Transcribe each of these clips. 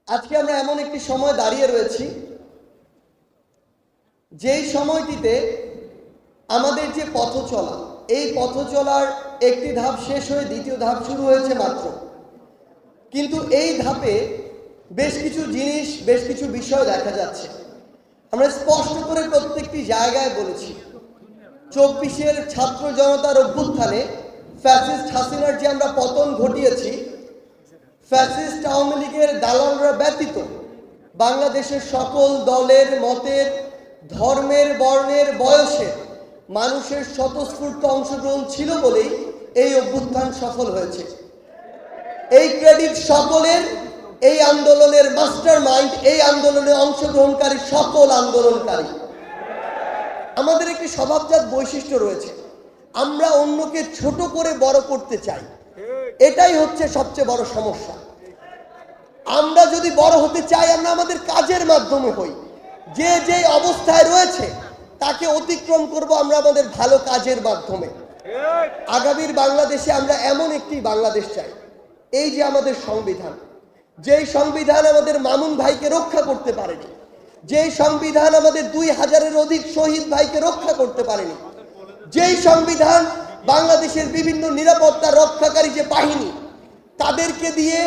আজকে আমরা এমন একটি সময় দাঁড়িয়ে রয়েছি যেই সময়টিতে আমাদের যে পথ চলা, এই পথ চলার একটি ধাপ শেষ হয়ে দ্বিতীয় ধাপ শুরু হয়েছে মাত্র। কিন্তু এই ধাপে বেশ কিছু জিনিস, বেশ কিছু বিষয় দেখা যাচ্ছে। আমরা স্পষ্ট করে প্রত্যেকটি জায়গায় বলেছি, 24-এর ছাত্র জনতার অভ্যুত্থানে ফ্যাসিস্ট হাসিনার যে আমরা পতন ঘটিয়েছি, ফ্যাসিস্ট আওয়ামী লীগের দালালরা ব্যতীত বাংলাদেশের সকল দলের, মতের, ধর্মের, বর্ণের, বয়সের মানুষের স্বতঃস্ফূর্ত অংশগ্রহণ ছিল বলেই এই অভ্যুত্থান সফল হয়েছে। এই ক্রেডিট সকলের, এই আন্দোলনের মাস্টার মাইন্ড, এই আন্দোলনে অংশগ্রহণকারী সকল আন্দোলনকারী। আমাদের একটি স্বভাবজাত বৈশিষ্ট্য রয়েছে, আমরা অন্যকে ছোট করে বড় করতে চাই। এটাই হচ্ছে সবচেয়ে বড় সমস্যা। আমরা যদি বড় হতে চাই, আমরা আমাদের কাজের মাধ্যমে হই। যে যে অবস্থায় রয়েছে তাকে অতিক্রম করব আমরা আমাদের ভালো কাজের মাধ্যমে। আগামীর বাংলাদেশে আমরা এমন একটি বাংলাদেশ চাই, এই যে আমাদের সংবিধান, যেই সংবিধান আমাদের মামুন ভাইকে রক্ষা করতে পারেনি, যেই সংবিধান আমাদের 2000-এর অধিক শহীদ ভাইকে রক্ষা করতে পারেনি, যেই সংবিধান বাংলাদেশের বিভিন্ন নিরাপত্তা রক্ষাকারী যে বাহিনী, তাদেরকে দিয়ে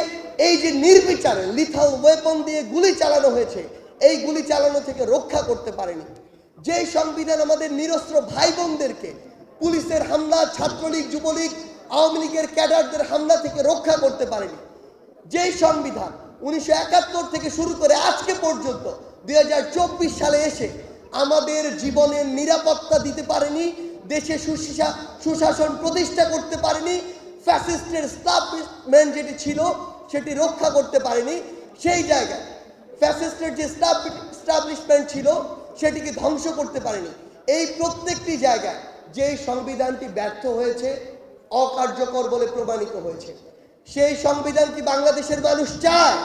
এই যে নির্বিচারে লিথাল ওয়েপন দিয়ে গুলি চালানো হয়েছে, এই গুলি চালানো থেকে রক্ষা করতে পারেনি, যেই সংবিধান আমাদের নিরস্ত্র ভাই বোনদেরকে পুলিশের হামলা, ছাত্রলীগ, যুবলীগ, আওয়ামী লীগের ক্যাডারদের হামলা থেকে রক্ষা করতে পারেনি, যেই সংবিধান 1971 থেকে শুরু করে আজকে পর্যন্ত 2024 সালে এসে আমাদের জীবনের নিরাপত্তা দিতে পারেনি, দেশে সুশাসন প্রতিষ্ঠা করতে পারেনি, ফ্যাসিস্টের স্টাবলিশমেন্ট যেটি ছিল সেটি রক্ষা করতে পারেনি, সেই জায়গায় ফ্যাসিস্টের যে স্টাবলিশমেন্ট ছিল সেটিকে ধ্বংস করতে পারেনি। এই প্রত্যেকটি জায়গায় যেই সংবিধানটি ব্যর্থ হয়েছে, অকার্যকর বলে প্রমাণিত হয়েছে, সেই সংবিধান কি বাংলাদেশের মানুষ চায়?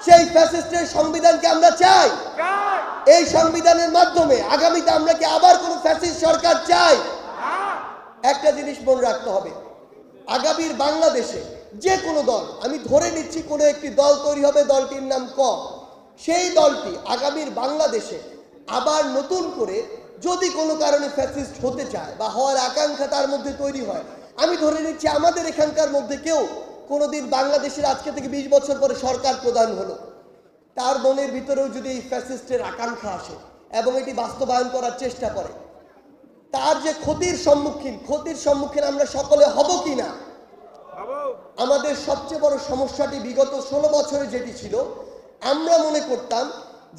সেই ফ্যাসিস্টের সংবিধানকে আমরা চাই? এই সংবিধানের মাধ্যমে আগামীতে আমরা কি আবার কোন ফ্যাসিস্ট সরকার চাই? একটা জিনিস মনে রাখতে হবে, আগামীর বাংলাদেশে যে কোনো দল, আমি ধরে নিচ্ছি কোনো একটি দল তৈরি হবে, দলটির নাম ক, সেই দলটি আগামীর বাংলাদেশে আবার নতুন করে যদি কোনো কারণে ফ্যাসিস্ট হতে চায় বা হওয়ার আকাঙ্ক্ষা তার মধ্যে তৈরি হয়, আমি ধরে নিচ্ছি আমাদের এখানকার মধ্যে কেউ কোনোদিন বাংলাদেশের আজকে থেকে 20 বছর পরে সরকার প্রধান হলো, তার মনের ভিতরেও যদি এই ফ্যাসিস্টের আকাঙ্ক্ষা আসে এবং এটি বাস্তবায়ন করার চেষ্টা করে, তার যে ক্ষতির সম্মুখীন আমরা সকলে হব কি না? আমাদের সবচেয়ে বড় সমস্যাটি বিগত 16 বছরে যেটি ছিল, আমরা মনে করতাম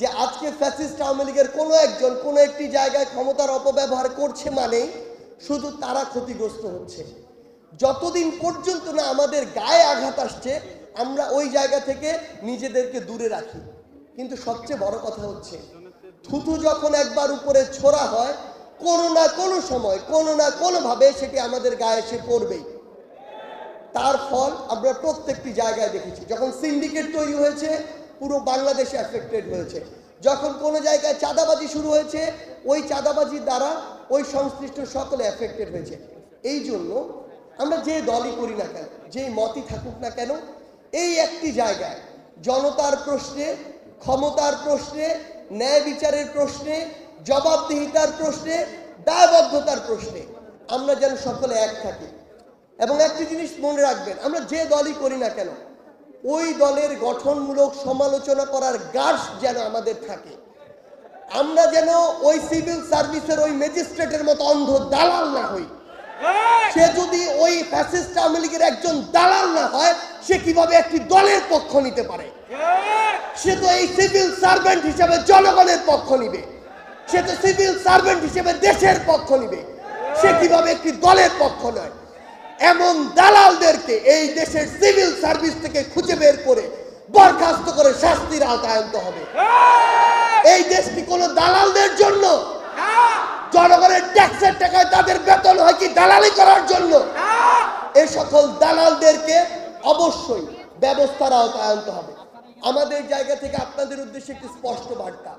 যে আজকে ফ্যাসিস্ট আওয়ামী লীগের কোনো একজন কোনো একটি জায়গায় ক্ষমতার অপব্যবহার করছে মানেই শুধু তারা ক্ষতিগ্রস্ত হচ্ছে। যতদিন পর্যন্ত না আমাদের গায়ে আঘাত আসছে, আমরা ওই জায়গা থেকে নিজেদেরকে দূরে রাখি। কিন্তু সবচেয়ে বড় কথা হচ্ছে, থুতু যখন একবার উপরে ছোড়া হয়, কোনো না কোনো সময়, কোনো না কোনোভাবে সেটি আমাদের গায়ে এসে পড়বেই। তার ফল আমরা প্রত্যেকটি জায়গায় দেখেছি। যখন সিন্ডিকেট তৈরি হয়েছে, পুরো বাংলাদেশে এফেক্টেড হয়েছে। যখন কোনো জায়গায় চাঁদাবাজি শুরু হয়েছে, ওই চাঁদাবাজির দ্বারা ওই সংশ্লিষ্ট সকলে এফেক্টেড হয়েছে। এই জন্য আমরা যে দলই করি না কেন, যেই মতই থাকুক না কেন, এই একটি জায়গায় জনতার প্রশ্নে, ক্ষমতার প্রশ্নে, ন্যায় বিচারের প্রশ্নে, জবাবদিহিতার প্রশ্নে, দায়বদ্ধতার প্রশ্নে আমরা যেন সকলে এক থাকি। এবং একটি জিনিস মনে রাখবেন, আমরা যে দলই করি না কেন, ওই দলের গঠনমূলক সমালোচনা করার গার্স যেন আমাদের থাকে। আমরা যেন ওই সিভিল সার্ভিসের ওই ম্যাজিস্ট্রেটের মতো অন্ধ দালাল না হই। সে যদি ওই ফ্যাসিস্ট আওয়ামী লীগের একজন দালাল না হয়, সে কিভাবে একটি দলের পক্ষ নিতে পারে? সে তো এই সিভিল সার্ভেন্ট হিসেবে জনগণের পক্ষ নিবে, সে তো সিভিল সার্ভেন্ট হিসেবে দেশের পক্ষ নিবে, সে কিভাবে একটি দলের পক্ষ নয়? এমন দালালদেরকে এই দেশের সিভিল সার্ভিস থেকে খুঁজে বের করে বরখাস্ত করে শাস্তির আওতায় আনতে হবে। এই দেশটি কোন দালালদের জন্য? জনগণের ট্যাক্সের টাকায় তাদের বেতন হয় কি দালালি করার জন্য? এই সকল দালালদেরকে অবশ্যই ব্যবস্থার আওতায় আনতে হবে। আমাদের জায়গা থেকে আপনাদের উদ্দেশ্যে একটি স্পষ্ট বার্তা,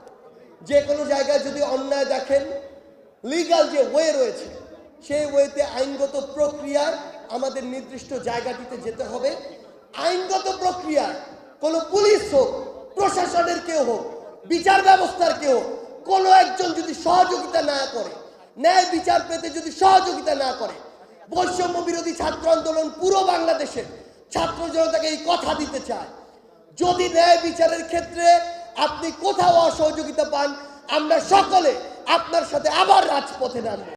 যে কোনো জায়গায় যদি অন্যায় দেখেন, লিগ্যাল যে ওয়ে রয়েছে, সেই ওয়েতে আইনগত প্রক্রিয়ায় আমাদের নির্দিষ্ট জায়গাটিতে যেতে হবে। আইনগত প্রক্রিয়ায় কোনো পুলিশ হোক, প্রশাসনের কেউ হোক, বিচার ব্যবস্থার কেউ হোক, কোনো একজন যদি সহযোগিতা না করে, ন্যায় বিচার পেতে যদি সহযোগিতা না করে, বৈষম্য বিরোধী ছাত্র আন্দোলন পুরো বাংলাদেশের ছাত্র জনতাকে এই কথা দিতে চায়, যদি ন্যায় বিচারের ক্ষেত্রে আপনি কোথাও অসহযোগিতা পান, আমরা সকলে আপনার সাথে আবার রাজপথে নামব।